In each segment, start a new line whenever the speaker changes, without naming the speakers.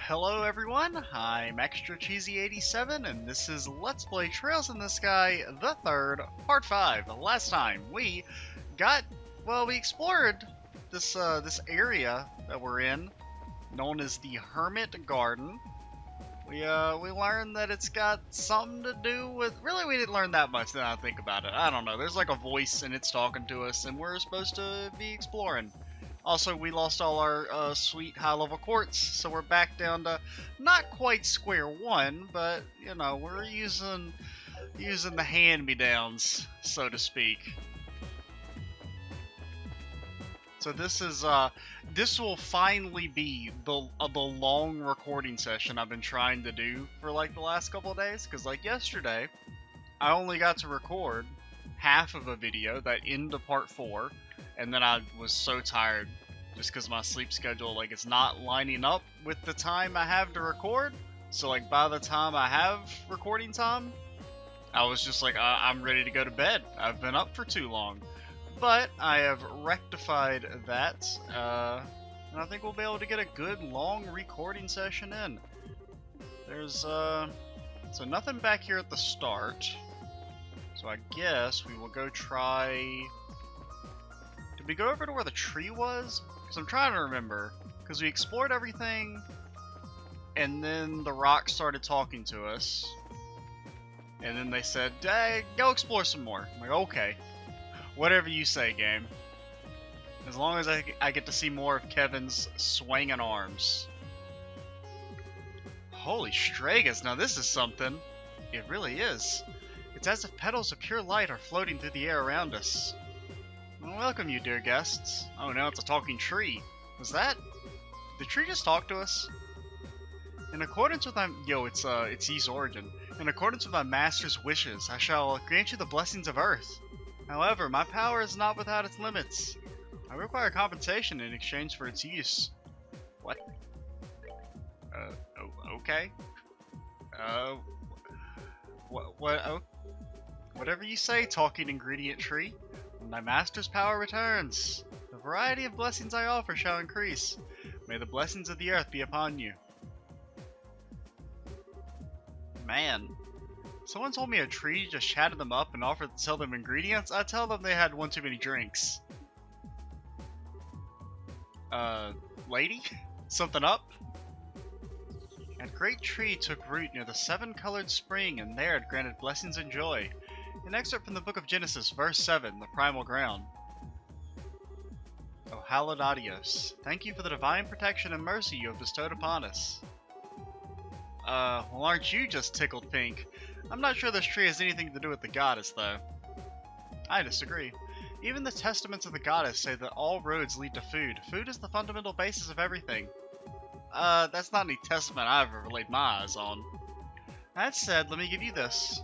Hello everyone, I'm Extra Cheesy 87 and this is Let's Play Trails in the Sky, the third, part 5. Last time we explored this area that we're in, known as the Hermit Garden. We learned that it's got something to do with, really we didn't learn that much now I think about it. I don't know, there's like a voice and it's talking to us and we're supposed to be exploring. Also, we lost all our sweet high-level quartz, so we're back down to not quite square one, but you know we're using the hand-me-downs, so to speak. So this will finally be the long recording session I've been trying to do for like the last couple of days, because like yesterday, I only got to record half of a video that into part 4. And then I was so tired just because my sleep schedule, like, it's not lining up with the time I have to record. So, like, by the time I have recording time, I was just like, I'm ready to go to bed. I've been up for too long. But I have rectified that, and I think we'll be able to get a good long recording session in. There's, so nothing back here at the start. So I guess we will go try... Did we go over to where the tree was? Because I'm trying to remember. Because we explored everything, and then the rock started talking to us. And then they said, hey, go explore some more. I'm like, okay. Whatever you say, game. As long as I get to see more of Kevin's swinging arms. Holy Stragas, now this is something. It really is. It's as if petals of pure light are floating through the air around us. Welcome, you dear guests. Oh, now it's a talking tree. Was that? Did the tree just talk to us? In accordance with it's Ys Origin. In accordance with my master's wishes, I shall grant you the blessings of Earth. However, my power is not without its limits. I require compensation in exchange for its use. What? Okay. Whatever you say, talking ingredient tree. When my master's power returns, the variety of blessings I offer shall increase. May the blessings of the earth be upon you. Man, someone told me a tree just chatted them up and offered to sell them ingredients. I tell them they had one too many drinks. Lady? Something up? A great tree took root near the 7-colored spring, and there it granted blessings and joy. An excerpt from the book of Genesis, verse 7, the primal ground. O hallowed adios, thank you for the divine protection and mercy you have bestowed upon us. Well, aren't you just tickled pink? I'm not sure this tree has anything to do with the goddess, though. I disagree. Even the testaments of the goddess say that all roads lead to food. Food is the fundamental basis of everything. That's not any testament I've ever laid my eyes on. That said, let me give you this.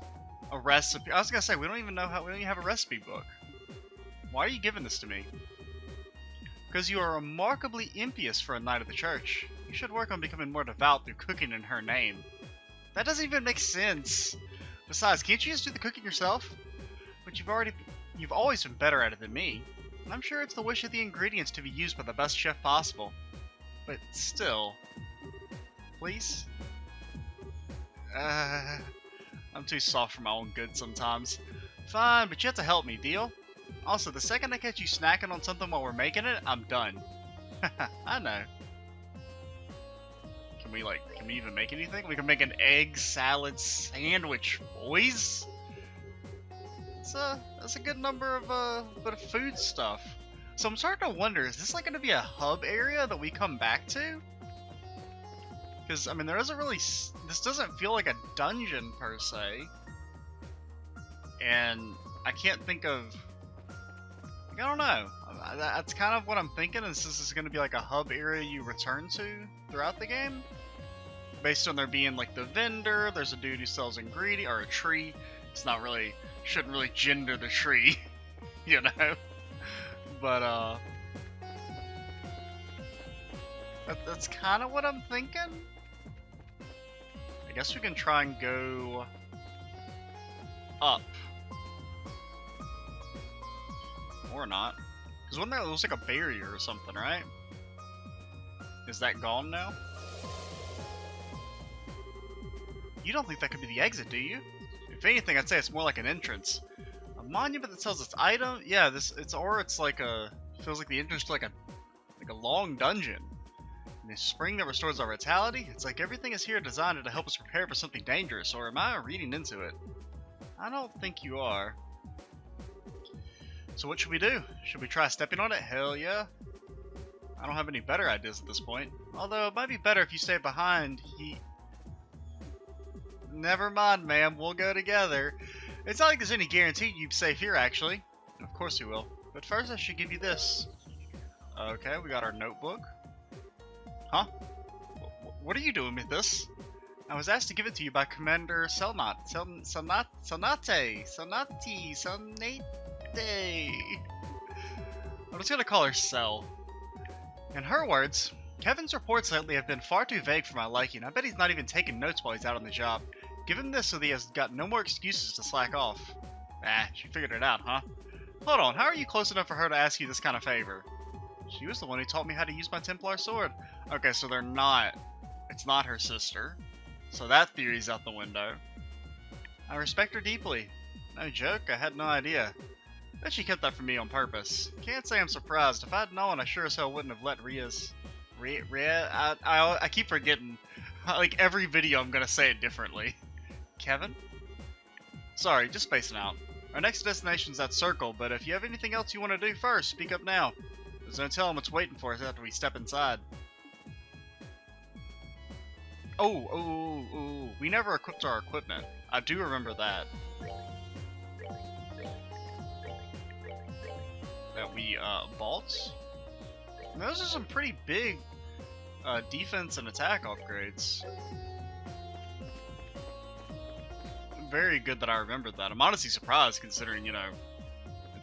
A recipe. I was gonna say, we don't even have a recipe book. Why are you giving this to me? Because you are remarkably impious for a knight of the church. You should work on becoming more devout through cooking in her name. That doesn't even make sense. Besides, can't you just do the cooking yourself? But you've always been better at it than me. And I'm sure it's the wish of the ingredients to be used by the best chef possible. But still. Please? I'm too soft for my own good sometimes. Fine, but you have to help me, deal? Also, the second I catch you snacking on something while we're making it, I'm done. I know. Can we even make anything? We can make an egg salad sandwich, boys! That's a good number of, bit of food stuff. So I'm starting to wonder, is this like gonna be a hub area that we come back to? Because, I mean, this doesn't feel like a dungeon, per se. And I can't think of... I don't know. That's kind of what I'm thinking, is this is going to be like a hub area you return to throughout the game. Based on there being, like, the vendor, there's a dude who sells ingredients, or a tree. It's not really... shouldn't really gender the tree, you know? But, that's kind of what I'm thinking. I guess we can try and go up. Or not. Because wasn't there looks like a barrier or something, right? Is that gone now? You don't think that could be the exit, do you? If anything, I'd say it's more like an entrance. A monument that sells its item? Yeah, it's like a, feels like the entrance to like a long dungeon. And a spring that restores our vitality? It's like everything is here designed to help us prepare for something dangerous, or am I reading into it? I don't think you are. So what should we do? Should we try stepping on it? Hell yeah. I don't have any better ideas at this point. Although it might be better if you stay behind. Never mind, ma'am. We'll go together. It's not like there's any guarantee you'd be safe here, actually. Of course you will. But first I should give you this. Okay, we got our notebook. Huh? What are you doing with this? I was asked to give it to you by Commander Sonate. I'm just gonna call her Cell. In her words, Kevin's reports lately have been far too vague for my liking. I bet he's not even taking notes while he's out on the job. Give him this so that he has got no more excuses to slack off. Ah, she figured it out, huh? Hold on, how are you close enough for her to ask you this kind of favor? She was the one who taught me how to use my Templar sword. Okay, so they're not. It's not her sister. So that theory's out the window. I respect her deeply. No joke, I had no idea. Bet she kept that from me on purpose. Can't say I'm surprised. If I'd known, I sure as hell wouldn't have let I keep forgetting. Like every video I'm gonna say it differently. Kevin? Sorry, just spacing out. Our next destination's that circle, but if you have anything else you want to do first, speak up now. There's no telling what's waiting for us after we step inside. Oh, we never equipped our equipment. I do remember that. That we, bought? And those are some pretty big, defense and attack upgrades. Very good that I remembered that. I'm honestly surprised considering, you know,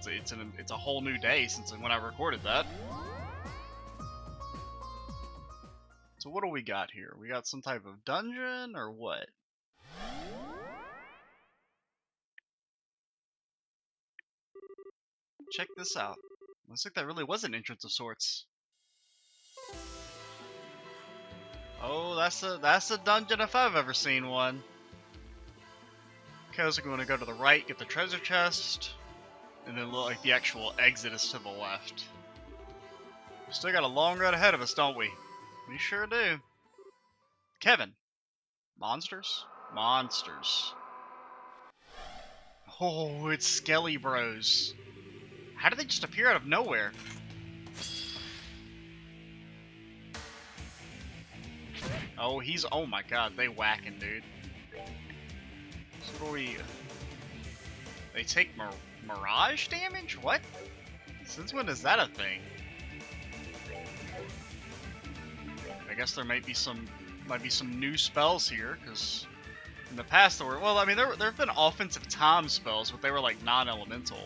it's a whole new day since when I recorded that. So what do we got here? We got some type of dungeon or what? Check this out. Looks like that really was an entrance of sorts. Oh, that's a dungeon if I've ever seen one. Okay, so we're going to go to the right, get the treasure chest, and then look like the actual exit is to the left. We still got a long road ahead of us, don't we? We sure do. Kevin. Monsters? Monsters. Oh, it's Skelly Bros. How did they just appear out of nowhere? Oh, oh my god, they whacking, dude. So what do we... They take mirage damage? What? Since when is that a thing? I guess there might be some new spells here, because in the past there were... Well, I mean, there have been offensive time spells, but they were like non-elemental.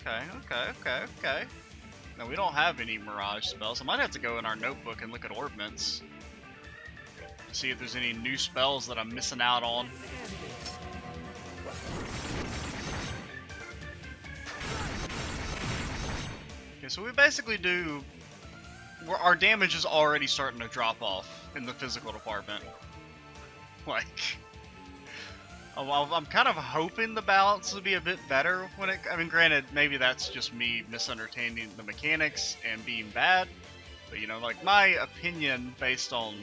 Okay. No, we don't have any mirage spells. I might have to go in our notebook and look at orbments. See if there's any new spells that I'm missing out on. Okay, so we basically do... Our damage is already starting to drop off in the physical department. Like... I'm kind of hoping the balance will be a bit better when it... I mean, granted, maybe that's just me misunderstanding the mechanics and being bad. But, you know, like, my opinion based on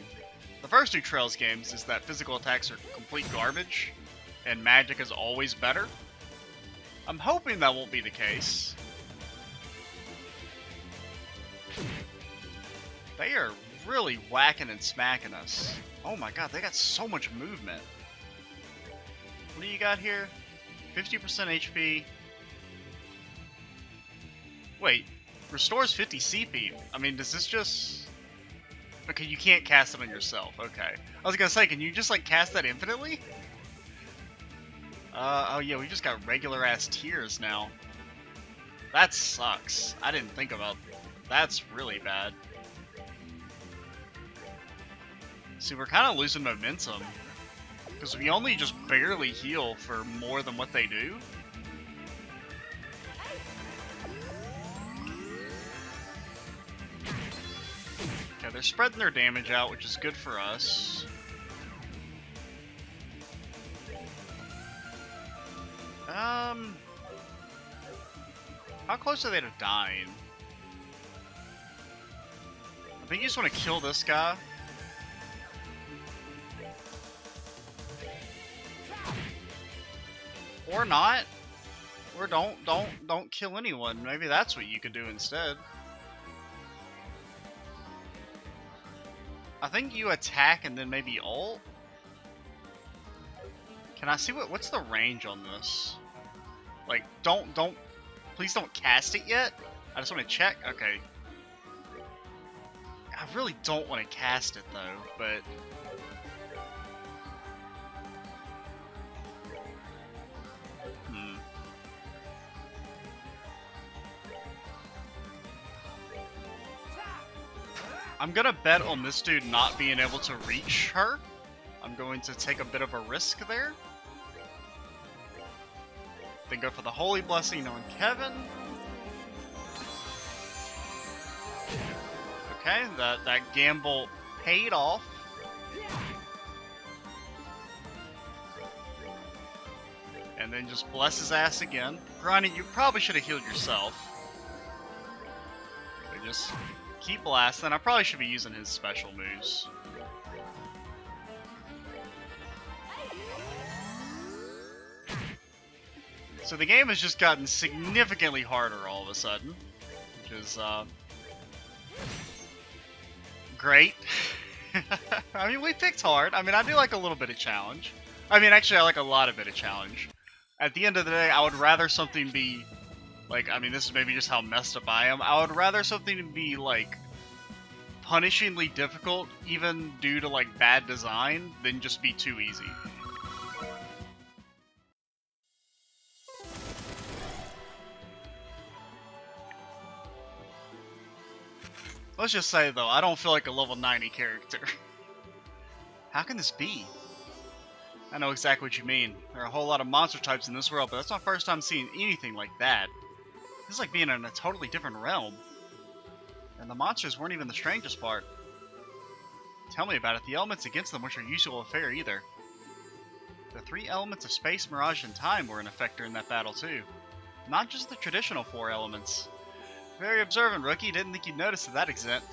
the first two Trails games is that physical attacks are complete garbage, and magic is always better. I'm hoping that won't be the case. They are really whacking and smacking us. Oh my god, they got so much movement. What do you got here? 50% HP. Wait, restores 50 CP. I mean, does this just... Okay, you can't cast it on yourself. Okay. I was gonna say, can you just, like, cast that infinitely? Oh yeah, we just got regular-ass tiers now. That sucks. I didn't think about... That's really bad. See, we're kind of losing momentum. Because we only just barely heal for more than what they do. Okay, they're spreading their damage out, which is good for us. How close are they to dying? I think you just want to kill this guy. Or not. Or don't kill anyone. Maybe that's what you could do instead. I think you attack and then maybe ult. Can I see what's the range on this? Like, please don't cast it yet. I just want to check. Okay. I really don't want to cast it though, but I'm gonna bet on this dude not being able to reach her. I'm going to take a bit of a risk there. Then go for the Holy Blessing on Kevin. Okay, that gamble paid off. And then just bless his ass again. Granted, you probably should have healed yourself. So just keep blasting. I probably should be using his special moves. So the game has just gotten significantly harder all of a sudden, which is great. I mean, we picked hard. I mean, I do like a little bit of challenge. I mean, actually, I like a lot of bit of challenge. At the end of the day, I would rather something be like, I mean, this is maybe just how messed up I am. I would rather something be like punishingly difficult, even due to like bad design, than just be too easy. Let's just say, though, I don't feel like a level 90 character. How can this be? I know exactly what you mean. There are a whole lot of monster types in this world, but that's my first time seeing anything like that. This is like being in a totally different realm. And the monsters weren't even the strangest part. Tell me about it. The elements against them weren't your usual affair either. The 3 elements of space, mirage, and time were in effect during that battle too. Not just the traditional 4 elements. Very observant, rookie. Didn't think you'd notice to that extent.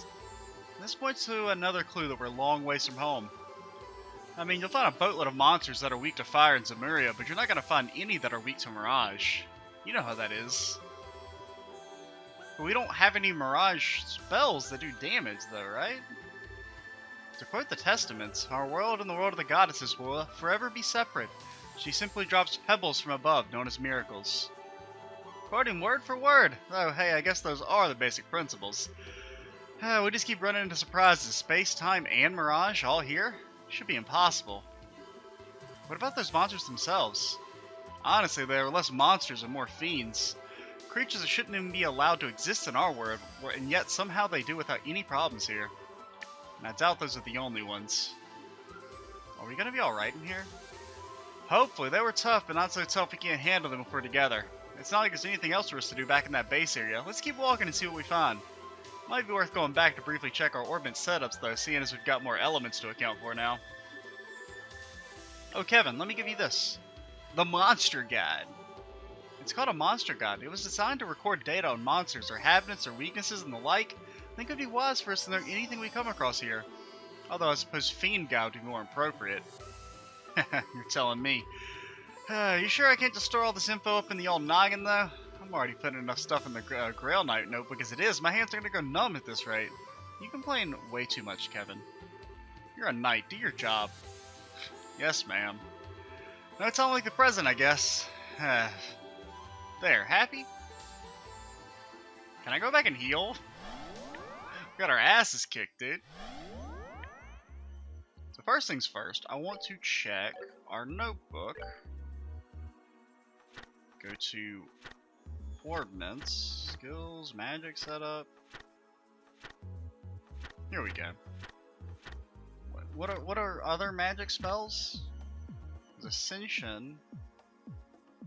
This points to another clue that we're a long ways from home. I mean, you'll find a boatload of monsters that are weak to fire in Zemuria, but you're not going to find any that are weak to Mirage. You know how that is. But we don't have any Mirage spells that do damage, though, right? To quote the Testaments, our world and the world of the goddesses will forever be separate. She simply drops pebbles from above, known as miracles. Quoting word for word. Oh, hey, I guess those are the basic principles. We just keep running into surprises. Space, time, and Mirage all here? Should be impossible. What about those monsters themselves? Honestly, they are less monsters and more fiends. Creatures that shouldn't even be allowed to exist in our world, and yet somehow they do without any problems here. And I doubt those are the only ones. Are we gonna be alright in here? Hopefully. They were tough, but not so tough we can't handle them if we're together. It's not like there's anything else for us to do back in that base area. Let's keep walking and see what we find. Might be worth going back to briefly check our orbit setups though, seeing as we've got more elements to account for now. Oh Kevin, let me give you this. The Monster Guide. It's called a Monster Guide. It was designed to record data on monsters, their habits, their weaknesses, and the like. I think it would be wise for us to know anything we come across here. Although I suppose Fiend Guide would be more appropriate. You're telling me. You sure I can't just store all this info up in the old noggin though? I'm already putting enough stuff in the Grail Knight notebook as it is. My hands are gonna go numb at this rate. You complain way too much, Kevin. You're a knight. Do your job. Yes, ma'am. No time like the present, I guess. There, happy? Can I go back and heal? We got our asses kicked, dude. So first things first, I want to check our notebook. Go to Ordnance, Skills, Magic Setup. Here we go. What are other magic spells? There's Ascension.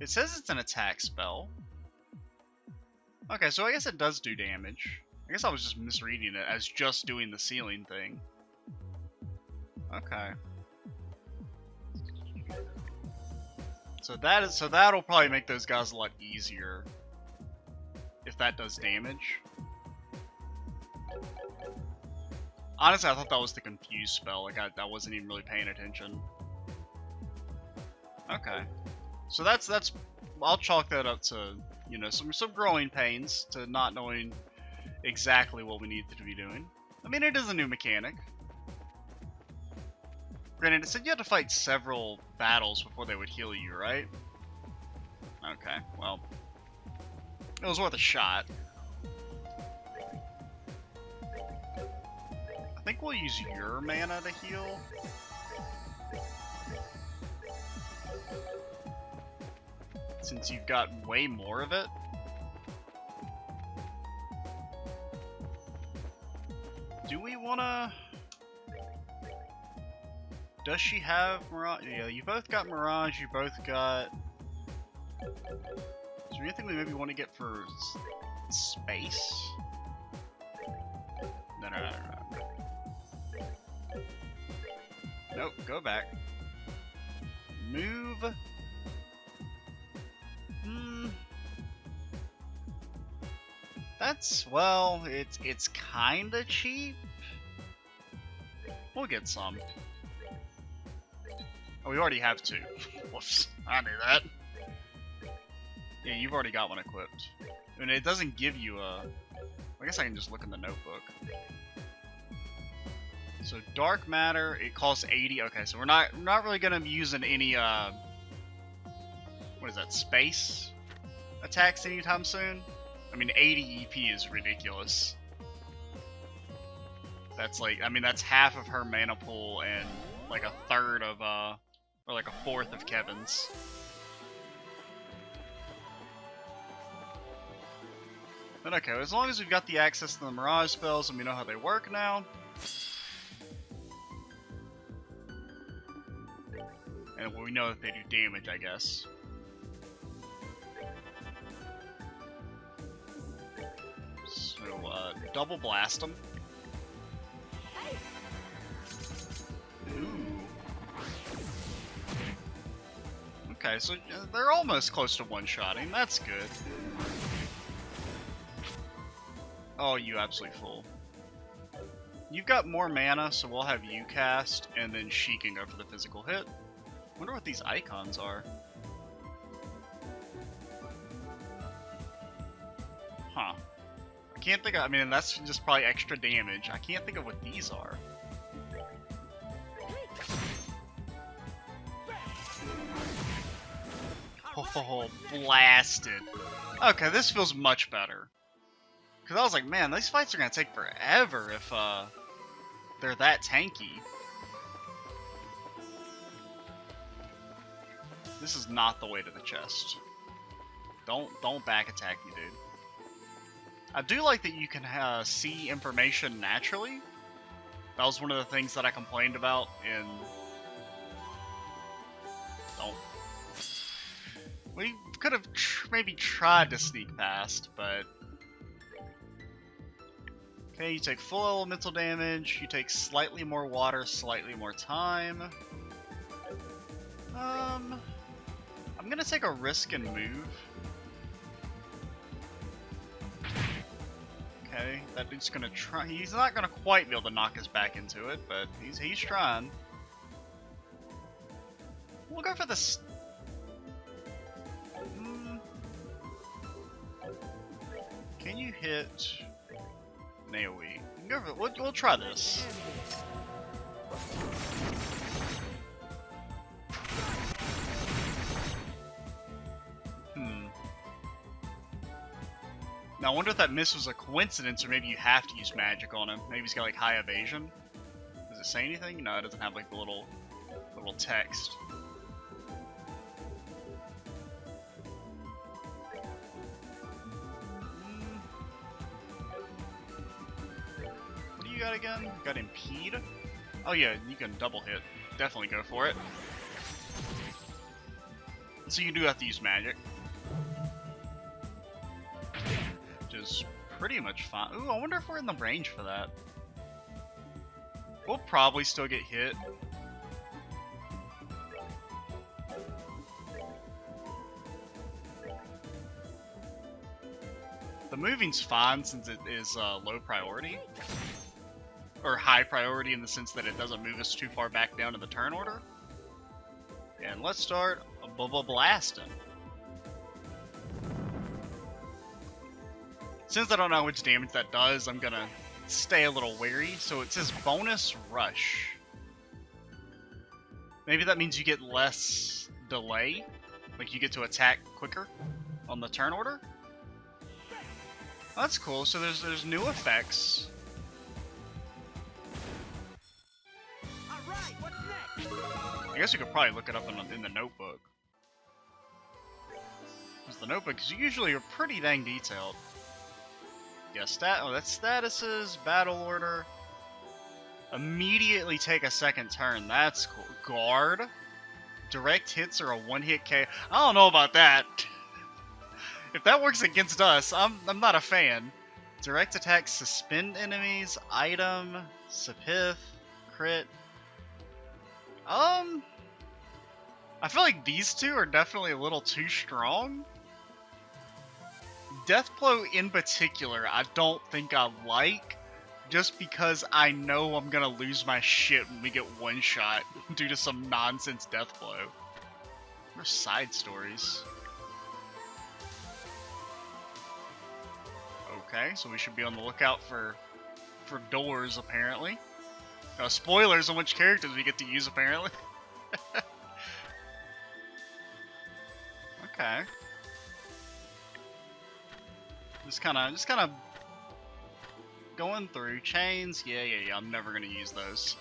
It says it's an attack spell. Okay, so I guess it does do damage. I guess I was just misreading it as just doing the ceiling thing. Okay. So that'll probably make those guys a lot easier if that does damage. Honestly, I thought that was the confuse spell. Like I wasn't even really paying attention. Okay, so that's I'll chalk that up to, you know, some growing pains, to not knowing exactly what we need to be doing. I mean, it is a new mechanic. Granted, it said you had to fight several battles before they would heal you, right? Okay, well, it was worth a shot. I think we'll use your mana to heal. Since you've got way more of it. Do we wanna... Does she have Mirage? Yeah, you both got Mirage, you both got... Is there anything we maybe want to get for space? No. Nope, go back. Move. That's, well, it's kinda cheap. We'll get some. Oh, we already have two. Whoops, I knew that. Yeah, you've already got one equipped. I mean, it doesn't give you a... I guess I can just look in the notebook. So dark matter, it costs 80. Okay, so we're not really gonna be using any what is that, space attacks anytime soon. I mean, 80 EP is ridiculous. That's like, I mean, that's half of her mana pool and like a third of or like a fourth of Kevin's. But okay, as long as we've got the access to the Mirage spells and we know how they work now. And we know that they do damage, I guess. So, double blast them. Ooh. Okay, so they're almost close to one-shotting. That's good. Oh, you absolutely fool. You've got more mana, so we'll have you cast, and then she can go for the physical hit. Wonder what these icons are. Huh. I can't think of, I mean, that's just probably extra damage. I can't think of what these are. Oh, blasted. Okay, this feels much better. Because I was like, man, these fights are going to take forever if they're that tanky. This is not the way to the chest. Don't back attack me, dude. I do like that you can see information naturally. That was one of the things that I complained about in... Don't. We could have maybe tried to sneak past, but... Okay, you take full elemental damage, you take slightly more water, slightly more time. I'm gonna take a risk and move. Okay, that dude's gonna try. He's not gonna quite be able to knock us back into it, but he's trying. We'll go for this. Can you hit AoE? Go for, we'll try this. Now I wonder if that miss was a coincidence, or maybe you have to use magic on him. Maybe he's got like high evasion. Does it say anything? No, it doesn't have like the little text. What do you got again? You got impede? Oh yeah, you can double hit. Definitely go for it. So you do have to use magic. Is pretty much fine. Ooh, I wonder if we're in the range for that. We'll probably still get hit. The moving's fine since it is low priority. Or high priority in the sense that it doesn't move us too far back down in the turn order. And let's start blasting. Since I don't know how much damage that does, I'm gonna stay a little wary. So it says bonus rush. Maybe that means you get less delay. Like you get to attack quicker on the turn order. That's cool. So there's new effects.
Alright, what's next?
I guess we could probably look it up in the notebook. Because the notebook is usually pretty dang detailed. Yeah, that's statuses, battle order. Immediately take a second turn. That's cool. Guard. Direct hits are a one-hit KO. I don't know about that. If that works against us, I'm not a fan. Direct attacks suspend enemies. Item. Sapith. Crit. I feel like these two are definitely a little too strong. Deathblow in particular, I don't think I like, just because I know I'm gonna lose my shit when we get one shot due to some nonsense deathblow. There's side stories. Okay, so we should be on the lookout for doors apparently. Spoilers on which characters we get to use apparently. Okay. Just kind of going through chains. Yeah. I'm never gonna use those.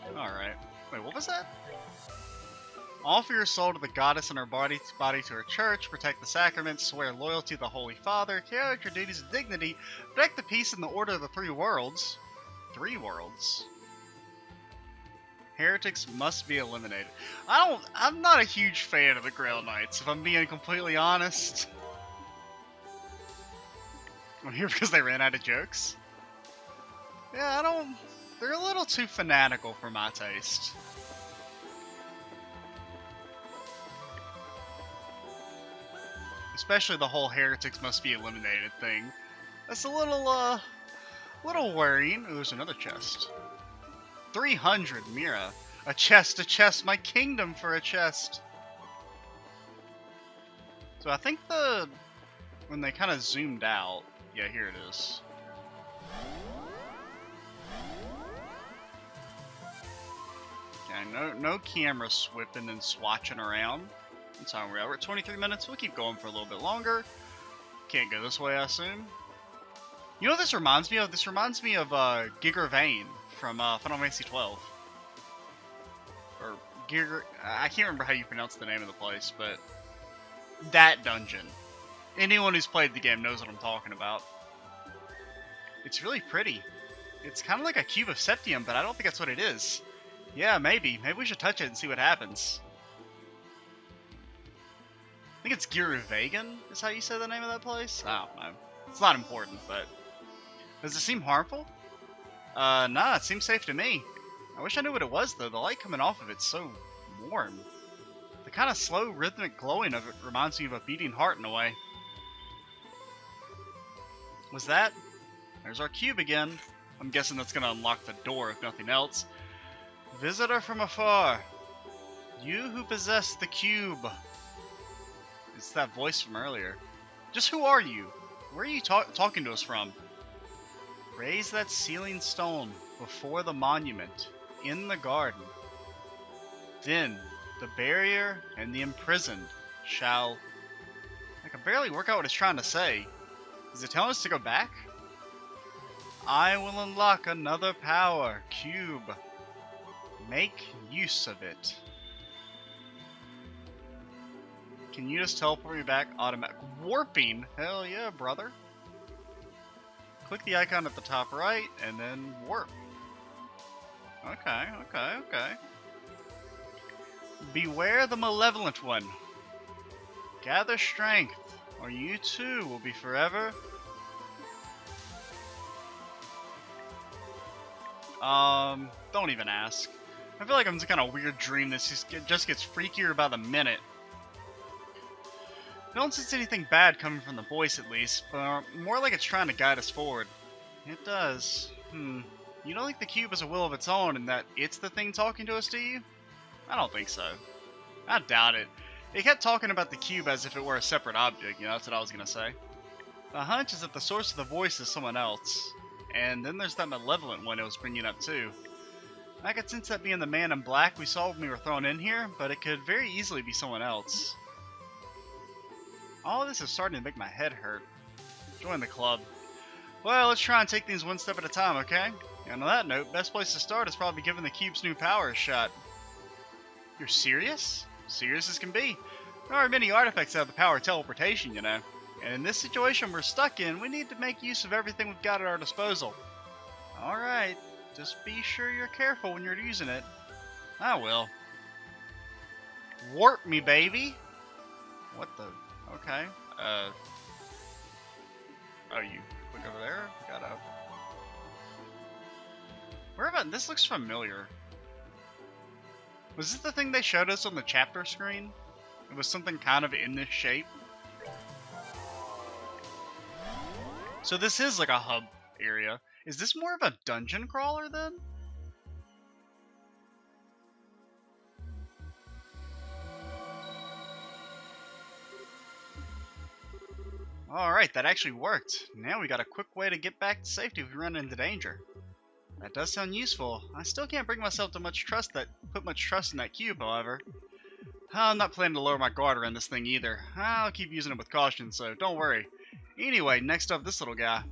All right. Wait, what was that? Offer your soul to the goddess and her body to her church. Protect the sacraments. Swear loyalty to the Holy Father. Carry out your duties with dignity. Protect the peace and the order of the three worlds. 3 worlds. Heretics must be eliminated. I'm not a huge fan of the Grail Knights, if I'm being completely honest. I'm here because they ran out of jokes. Yeah, they're a little too fanatical for my taste. Especially the whole heretics must be eliminated thing. That's a little worrying. Ooh, there's another chest. 300 Mira. A chest, my kingdom for a chest. So I think when they kind of zoomed out, yeah, here it is. Okay, no camera swipping and swatching around. What time are we at? We're at 23 minutes. We'll keep going for a little bit longer. Can't go this way, I assume. You know what this reminds me of? This reminds me of Giger Vane from Final Fantasy 12. Or Giger... I can't remember how you pronounce the name of the place, but... that dungeon. Anyone who's played the game knows what I'm talking about. It's really pretty. It's kind of like a cube of Septium, but I don't think that's what it is. Yeah, maybe. Maybe we should touch it and see what happens. I think it's Giruvegan is how you say the name of that place? I don't know. It's not important, but... does it seem harmful? Nah, it seems safe to me. I wish I knew what it was, though. The light coming off of it's so warm. The kind of slow, rhythmic glowing of it reminds me of a beating heart in a way. Was that? There's our cube again. I'm guessing that's going to unlock the door, if nothing else. Visitor from afar. You who possess the cube. It's that voice from earlier. Just who are you? Where are you talking to us from? Raise that sealing stone before the monument in the garden. Then the barrier and the imprisoned shall... I can barely work out what it's trying to say. Is it telling us to go back? I will unlock another power, cube. Make use of it. Can you just teleport me back automatic? Warping? Hell yeah, brother. Click the icon at the top right, and then warp. Okay. Beware the malevolent one. Gather strength, or you too will be forever. Don't even ask. I feel like I'm in some kind of weird dream that just gets freakier by the minute. Don't sense anything bad coming from the voice at least, but more like it's trying to guide us forward. It does. You don't think the cube has a will of its own and that it's the thing talking to us, do you? I don't think so. I doubt it. It kept talking about the cube as if it were a separate object, that's what I was gonna say. The hunch is that the source of the voice is someone else. And then there's that malevolent one it was bringing up too. I could sense that being the man in black we saw when we were thrown in here, but it could very easily be someone else. All of this is starting to make my head hurt. Join the club. Well, let's try and take things one step at a time, okay? And on that note, best place to start is probably giving the cube's new power a shot. You're serious? Serious as can be. There aren't many artifacts that have the power of teleportation, And in this situation we're stuck in, we need to make use of everything we've got at our disposal. Alright, just be sure you're careful when you're using it. I will. Warp me, baby! What the... Okay. Oh, you click over there? Gotta... Where about... This looks familiar. Was this the thing they showed us on the chapter screen? It was something kind of in this shape. So this is like a hub area. Is this more of a dungeon crawler then? Alright, that actually worked. Now we got a quick way to get back to safety if we run into danger. That does sound useful. I still can't bring myself to put much trust in that cube, however. I'm not planning to lower my guard around this thing either. I'll keep using it with caution, so don't worry. Anyway, next up, this little guy.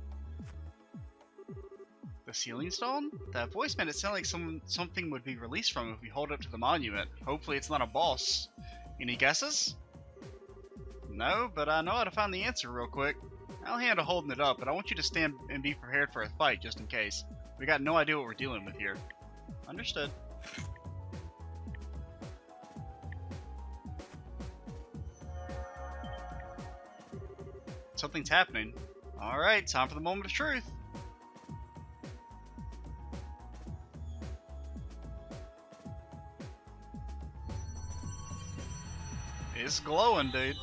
The sealing stone? That voice made it sound like something would be released from it if we hold it up to the monument. Hopefully it's not a boss. Any guesses? No, but I know how to find the answer real quick. I'll handle holding it up, but I want you to stand and be prepared for a fight just in case. We got no idea what we're dealing with here. Understood. Something's happening. Alright, time for the moment of truth. It's glowing, dude.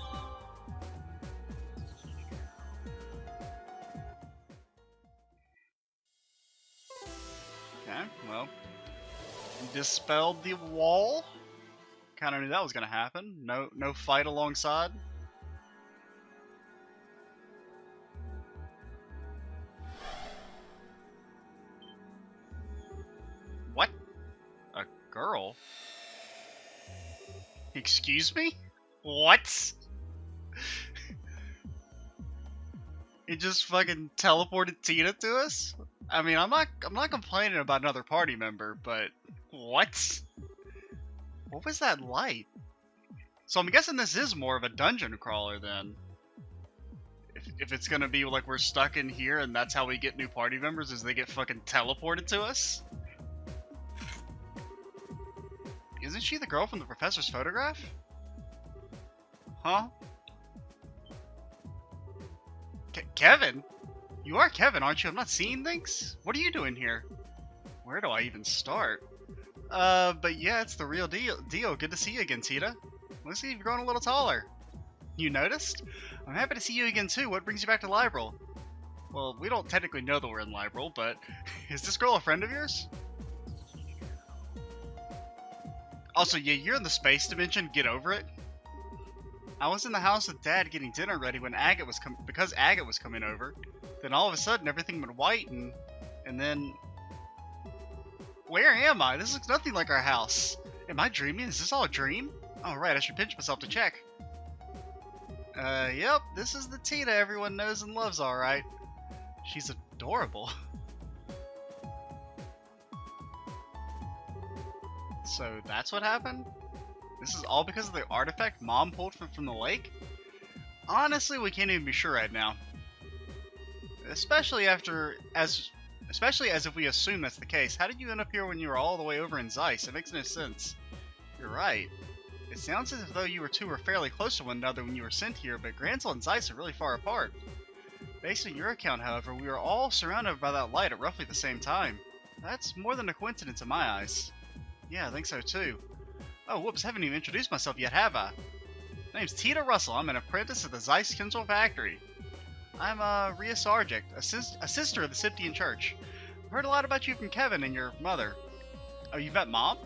Okay, well. Dispelled the wall. Kinda knew that was gonna happen. No fight alongside. What? A girl? Excuse me? What? It just fucking teleported Tina to us? I mean, I'm not complaining about another party member, but what? What was that light? So I'm guessing this is more of a dungeon crawler then. If it's gonna be like we're stuck in here and that's how we get new party members, is they get fucking teleported to us? Isn't she the girl from the professor's photograph? Huh? Kevin? You are Kevin, aren't you? I'm not seeing things? What are you doing here? Where do I even start? But yeah, it's the real deal. Good to see you again, Tita. Looks like you've grown a little taller. You noticed? I'm happy to see you again too. What brings you back to Liberal? Well, we don't technically know that we're in Liberal, but is this girl a friend of yours? Also, yeah, you're in the space dimension. Get over it. I was in the house with Dad getting dinner ready when Agate was coming over. Then all of a sudden, everything went white, and then... Where am I? This looks nothing like our house. Am I dreaming? Is this all a dream? Oh, right, I should pinch myself to check. Yep, this is the Tina everyone knows and loves, alright. She's adorable. So that's what happened? This is all because of the artifact Mom pulled from the lake? Honestly, we can't even be sure right now. Especially as if we assume that's the case. How did you end up here when you were all the way over in Zeiss? It makes no sense. You're right. It sounds as though you two were fairly close to one another when you were sent here, but Gransel and Zeiss are really far apart. Based on your account, however, we were all surrounded by that light at roughly the same time. That's more than a coincidence in my eyes. Yeah, I think so too. Oh, whoops, haven't even introduced myself yet, have I? My name's Tita Russell. I'm an apprentice at the Zeiss Kinsel Factory. I'm Rhea Sargent, a sister of the Siptian Church. I've heard a lot about you from Kevin and your mother. Oh, you've met Mom?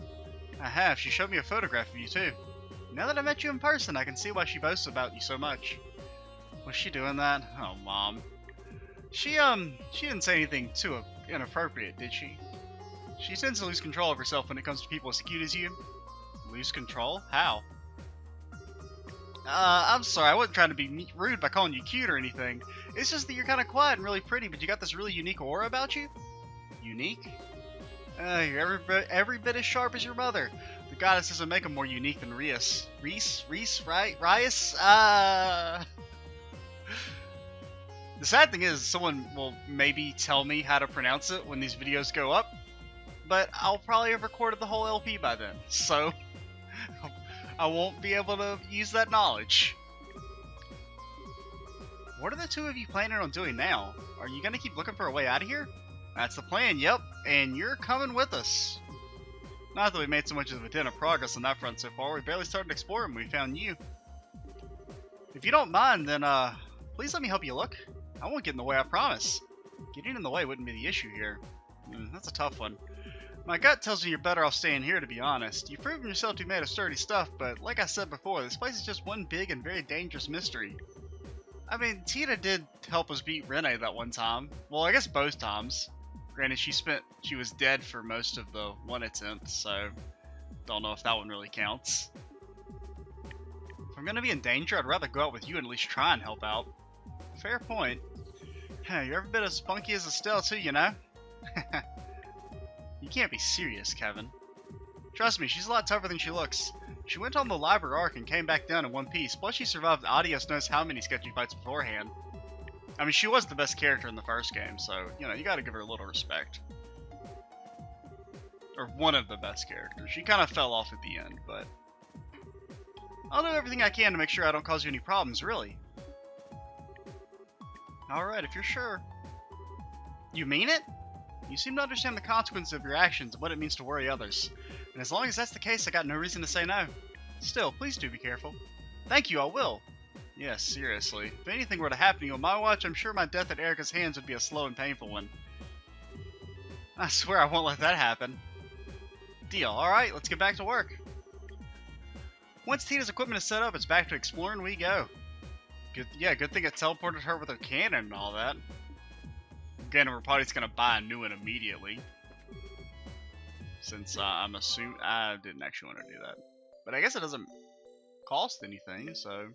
I have. She showed me a photograph of you, too. Now that I met you in person, I can see why she boasts about you so much. Was she doing that? Oh, Mom. She didn't say anything too inappropriate, did she? She tends to lose control of herself when it comes to people as cute as you. Lose control? How? I'm sorry, I wasn't trying to be rude by calling you cute or anything. It's just that you're kind of quiet and really pretty, but you got this really unique aura about you. Unique? You're every bit as sharp as your mother. The goddess doesn't make them more unique than Reese, right? Rias? The sad thing is, someone will maybe tell me how to pronounce it when these videos go up, but I'll probably have recorded the whole LP by then, so I won't be able to use that knowledge. What are the two of you planning on doing now? Are you gonna keep looking for a way out of here? That's the plan, yep, and you're coming with us. Not that we made so much of a dent of progress on that front so far, we barely started exploring when we found you. If you don't mind, then please let me help you look. I won't get in the way, I promise. Getting in the way wouldn't be the issue here. That's a tough one. My gut tells me you're better off staying here, to be honest. You've proven yourself to be made of sturdy stuff, but like I said before, this place is just one big and very dangerous mystery. I mean, Tita did help us beat Rene that one time. Well, I guess both times. Granted, she was dead for most of the one attempt, so don't know if that one really counts. If I'm gonna be in danger, I'd rather go out with you and at least try and help out. Fair point. You're every bit as spunky as Estelle too, you know? You can't be serious, Kevin. Trust me, she's a lot tougher than she looks. She went on the library arc and came back down in one piece, plus she survived Adios knows how many sketchy fights beforehand. I mean, she was the best character in the first game, so, you know, you gotta give her a little respect. Or one of the best characters. She kind of fell off at the end, but I'll do everything I can to make sure I don't cause you any problems, really. Alright, if you're sure. You mean it? You seem to understand the consequences of your actions and what it means to worry others. And as long as that's the case, I got no reason to say no. Still, please do be careful. Thank you, I will. Yes, seriously. If anything were to happen to you on my watch, I'm sure my death at Erica's hands would be a slow and painful one. I swear I won't let that happen. Deal. Alright, let's get back to work. Once Tita's equipment is set up, it's back to exploring we go. Good thing it teleported her with her cannon and all that. Again, we're probably just gonna buy a new one immediately. Since I'm assuming I didn't actually want to do that. But I guess it doesn't cost anything, so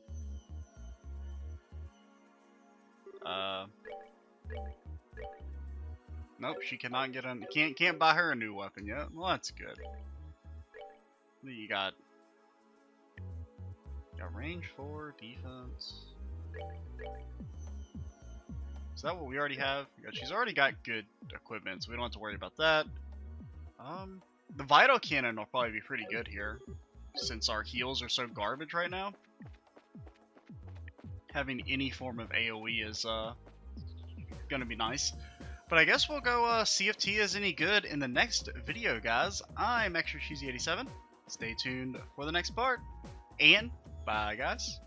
nope, she cannot get on. Can't buy her a new weapon yet. Well, that's good. What do you got? Got range 4, defense. Is that what we already have? Yeah, she's already got good equipment, so we don't have to worry about that. The Vital Cannon will probably be pretty good here, since our heals are so garbage right now. Having any form of AoE is gonna be nice. But I guess we'll go see if Tia is any good in the next video, guys. I'm Extra Cheesy 87. Stay tuned for the next part, and bye, guys.